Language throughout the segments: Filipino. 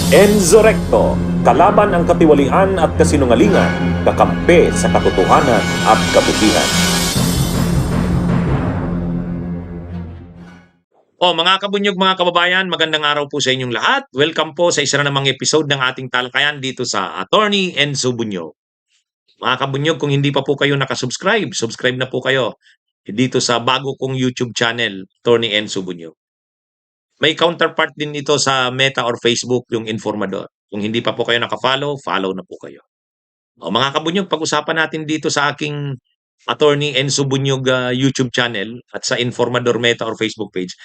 Enzo Recto, kalaban ang katiwalian at kasinungalingan, kakampi sa katotohanan at kabutihan. Mga kabunyog, mga kababayan, magandang araw po sa inyong lahat. Welcome po sa isa na namang episode ng ating talakayan dito sa Attorney Enzo Bunyog. Mga kabunyog, kung hindi pa po kayo nakasubscribe, subscribe na po kayo dito sa bago kong YouTube channel, Attorney Enzo Bunyog. May counterpart din ito sa Meta or Facebook, yung Informador. Kung hindi pa po kayo nakafollow, follow na po kayo. Mga kabunyog, pag-usapan natin dito sa aking Attorney Enzo Bunyog YouTube channel at sa Informador Meta or Facebook page.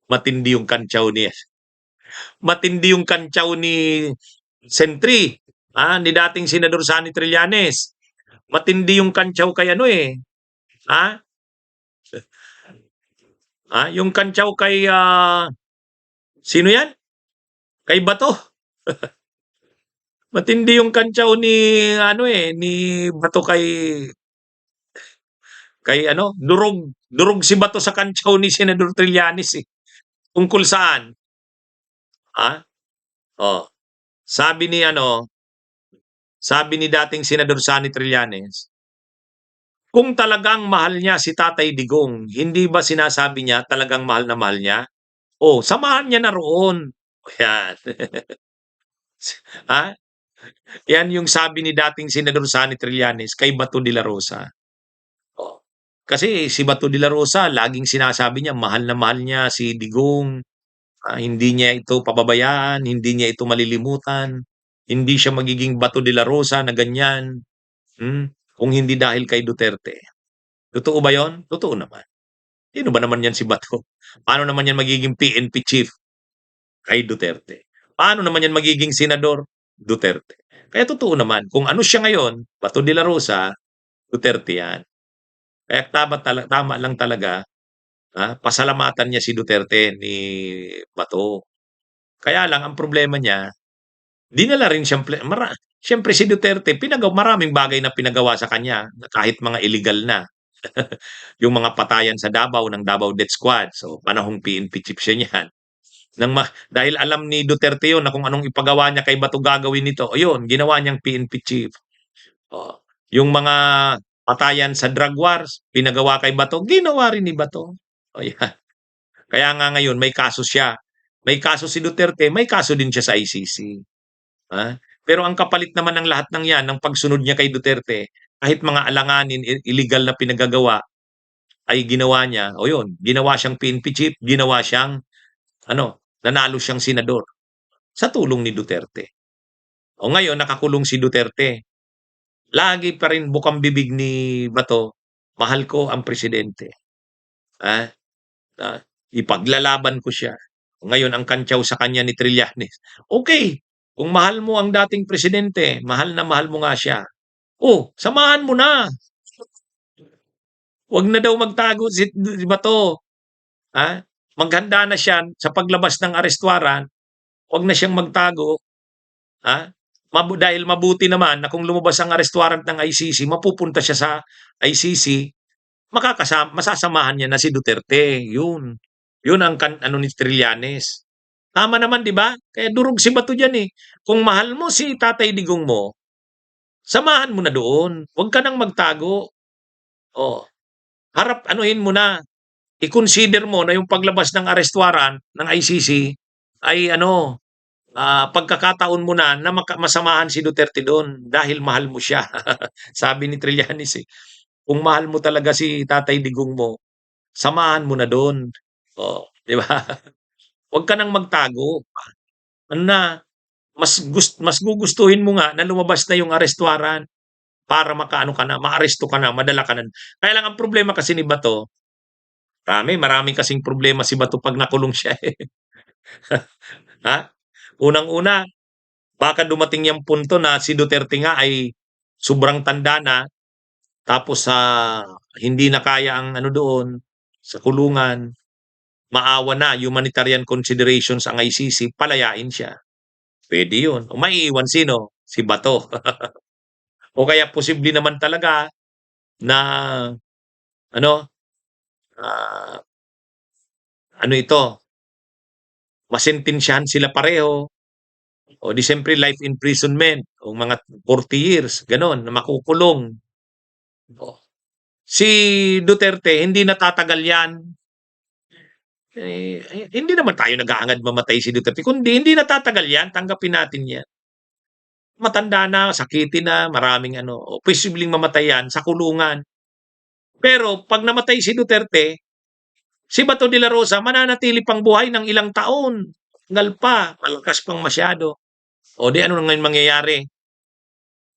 Matindi yung kantsaw ni Sentry, ni dating Senador Sani Trillanes. Matindi yung kantsaw kay ano ha? Yung kantsaw kay sino 'yan? Kay Bato. Matindi yung kantsaw ni ni Bato kay durog si Bato sa kantsaw ni Senador Trillanes Tungkol saan? Oh, sabi ni sabi ni dating Senador Sani Trillanes, kung talagang mahal niya si Tatay Digong, hindi ba sinasabi niya talagang mahal na mahal niya? Samahan niya na roon. Yan. ha? Yan yung sabi ni dating Senador Sani Trillanes kay Bato de la Rosa. Kasi si Bato de la Rosa, laging sinasabi niya, mahal na mahal niya si Digong. Hindi niya ito pababayaan, hindi niya ito malilimutan. Hindi siya magiging Bato de la Rosa na ganyan. Kung hindi dahil kay Duterte. Totoo ba yon? Totoo naman. Sino ba naman yan si Bato? Paano naman yan magiging PNP chief? Kay Duterte. Paano naman yan magiging senador? Duterte. Kaya totoo naman, kung ano siya ngayon, Bato de la Rosa, Duterte yan. Kaya tama lang talaga, pasalamatan niya si Duterte ni Bato. Kaya lang, ang problema niya, dinala rin siyang, siyempre si Duterte, maraming bagay na pinagawa sa kanya, kahit mga illegal na. Yung mga patayan sa Davao ng Davao Death Squad. So, panahong PNP chief siya niyan. Dahil alam ni Duterte yun na kung anong ipagawa niya kay Bato gagawin nito, yun, ginawa niyang PNP chief. Yung mga patayan sa drug wars, pinagawa kay Bato, ginawa rin ni Bato. Yan. Kaya nga ngayon, may kaso siya. May kaso si Duterte, may kaso din siya sa ICC. Pero ang kapalit naman ng lahat ng yan, ng pagsunod niya kay Duterte, kahit mga alanganin, illegal na pinagagawa, ay ginawa niya, yun, ginawa siyang PNP chief, ginawa siyang, nanalo siyang senador sa tulong ni Duterte. Ngayon, nakakulong si Duterte. Lagi pa rin bukang bibig ni Bato, mahal ko ang presidente. Ipaglalaban ko siya. Ngayon, ang kantyaw sa kanya ni Trillanes, okay, kung mahal mo ang dating presidente, mahal na mahal mo nga siya. Samahan mo na. Huwag na daw magtago si Bato. Maghanda na siya sa paglabas ng arrest warrant, huwag na siyang magtago. Dahil mabuti naman na kung lumabas ang arrest warrant ng ICC, mapupunta siya sa ICC, masasamahan niya na si Duterte. Yun. Yun ang ni Trillanes. Tama naman, di ba? Kaya durog si Bato dyan Kung mahal mo si Tatay Digong mo, samahan mo na doon. Huwag ka nang magtago. Anuhin mo na. I-consider mo na yung paglabas ng arrest warrant ng ICC ay pagkakataon mo na masamahan si Duterte doon dahil mahal mo siya. Sabi ni Trillanes kung mahal mo talaga si Tatay Digong mo, samahan mo na doon. Di ba? Huwag ka nang magtago. Mas gugustuhin mo nga na lumabas na yung arrest warrant para maaresto ka na, madala ka na. Kaya lang ang problema kasi ni Bato, marami kasing problema si Bato pag nakulong siya Unang-una, baka dumating yung punto na si Duterte nga ay sobrang tanda na, tapos hindi na kaya ang doon sa kulungan, maawa na, humanitarian considerations ang ICC, palayain siya. Pwede yun. Maiiwan sino? Si Bato. O kaya posible naman talaga na ah, ito, masentensyahan sila pareho, O di siyempre life imprisonment o mga 40 years, gano'n, na makukulong. O, si Duterte hindi natatagal 'yan. Hindi naman tayo naghahangad mamatay si Duterte, kundi hindi natatagal 'yan, tanggapin natin 'yan. Matanda na, sakitin na, maraming ano, o posibleng mamatay 'yan sa kulungan. Pero 'pag namatay si Duterte, si Bato de la Rosa mananatili pang buhay ng ilang taon. Ngal pa, malakas pang masyado. O di ano na ngayon mangyayari?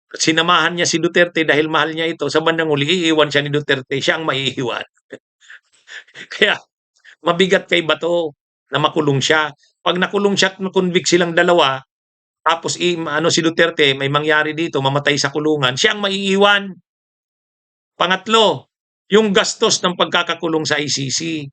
Sinamahan niya si Duterte dahil mahal niya ito, sa bandang huli iiwan siya ni Duterte, siya ang maiiwan. Kaya mabigat kay Bato na makulong siya. 'Pag nakulong siya at na-convict silang dalawa, tapos ano si Duterte may mangyari dito, mamatay sa kulungan, siya ang maiiwan. Pangatlo, yung gastos ng pagkakakulong sa ICC.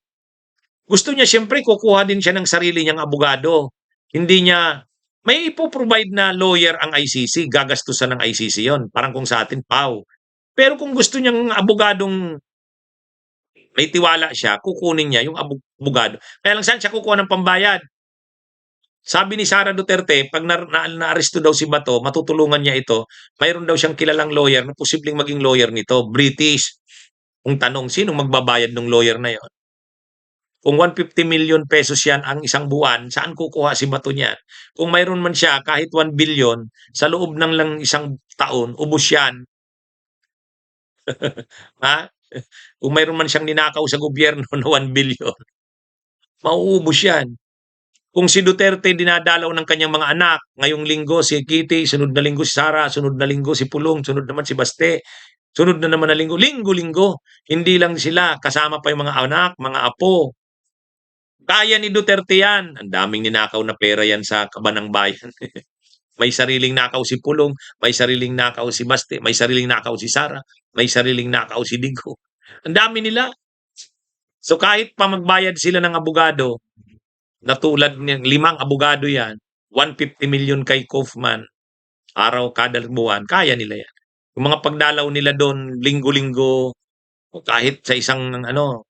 Gusto niya siyempre kukuha din siya ng sarili niyang abogado. Hindi niya may ipo-provide na lawyer ang ICC, gagastusan ng ICC 'yon, parang kung sa atin, PAW. Pero kung gusto niyang abogadong may tiwala siya, kukunin niya yung abogado. Kaya lang saan siya kukuha ng pambayad? Sabi ni Sara Duterte, 'pag naaresto daw si Bato, matutulungan niya ito. Mayroon daw siyang kilalang lawyer na posibleng maging lawyer nito, British. Ang tanong, sinong magbabayad ng lawyer na 'yon? Kung 150 million pesos yan ang isang buwan, saan kukuha si Bato niyan? Kung mayroon man siya kahit 1 billion, sa loob ng lang isang taon, ubos yan. Ha? Kung mayroon man siyang ninakaw sa gobyerno na 1 billion, mauubos yan. Kung si Duterte dinadalaw ng kanyang mga anak, ngayong linggo si Kitty, sunod na linggo si Sara, sunod na linggo si Pulong, sunod naman si Baste, sunod na naman na linggo, linggo-linggo. Hindi lang sila, kasama pa yung mga anak, mga apo. Kaya ni Duterte yan. Ang daming ninakaw na pera yan sa kabanang bayan. May sariling nakaw si Pulong, may sariling nakaw si Baste, may sariling nakaw si Sara, may sariling nakaw si Digo. Ang dami nila. So kahit pa magbayad sila ng abogado, na tulad ng 5 abogado yan, 150 million kay Kaufman, araw kada buwan, kaya nila yan. Yung mga pagdalaw nila doon, linggo-linggo, o kahit sa isang ano,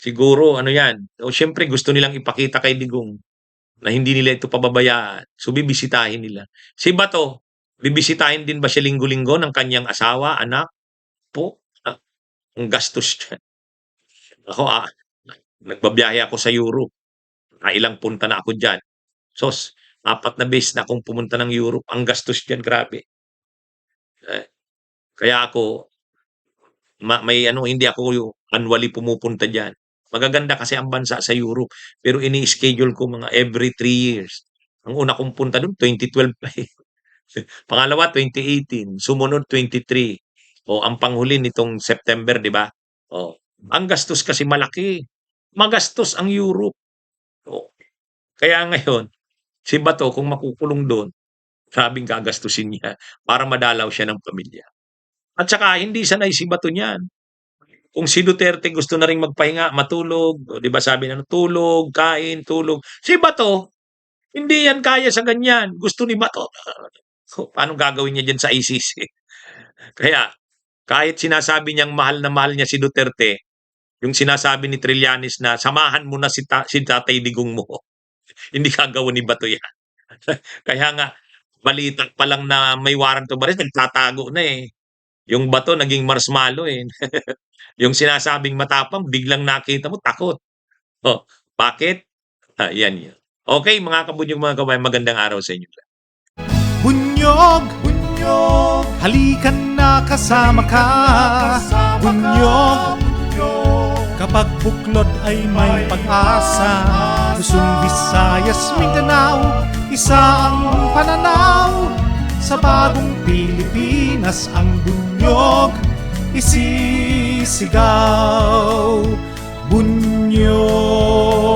siguro ano yan, o siyempre gusto nilang ipakita kay Digong na hindi nila ito pababayaan. So bibisitahin nila. Si Bato, bibisitahin din ba siya linggo-linggo ng kanyang asawa, anak? Po, ang gastos niya. Ako, nagbabiyahe ako sa Europe. Ilang punta na ako diyan. Sos, 4 na beses na akong pumunta ng Europe. Ang gastos diyan, grabe. Kaya ako, may ano, hindi ako annually pumupunta diyan. Magaganda kasi ang bansa sa Europe, pero ini-schedule ko mga every 3 years. Ang una kong punta doon, 2012 pa eh. Pangalawa, 2018. Sumunod, 23. O, ang panghuli nitong September, di ba? O, ang gastos kasi malaki. Magastos ang Europe. O, kaya ngayon, si Bato kung makukulong doon, grabeng gagastusin niya para madalaw siya ng pamilya. At saka hindi sanay si Bato niyan. Kung si Duterte gusto na ring magpahinga, matulog, o 'di ba sabi na tulog, kain, tulog. Si Bato, hindi yan kaya sa ganyan. Gusto ni Bato, paano gagawin niya diyan sa ICC? Kaya kahit sinasabi niyang mahal na mahal niya si Duterte, yung sinasabi ni Trillanes na samahan mo na si Tatay Digong mo. Hindi gagawin ni Bato yan. Kaya nga, balita pa lang na may warrant of arrest, nagtatago na eh. Yung Bato naging marshmallow eh. Yung sinasabing matapang, biglang nakita mo, takot. Oh, bakit? Yan yun. Okay, mga kabunyog, mga kabayan, magandang araw sa inyo. Bunyog, bunyog, halikan na kasama ka. Bunyog, kapag buklod ay may pag-asa. Luzon, Visayas, Mindanao, isa ang pananaw. Sa bagong Pilipinas ang bunyog isisigaw. Bunyog.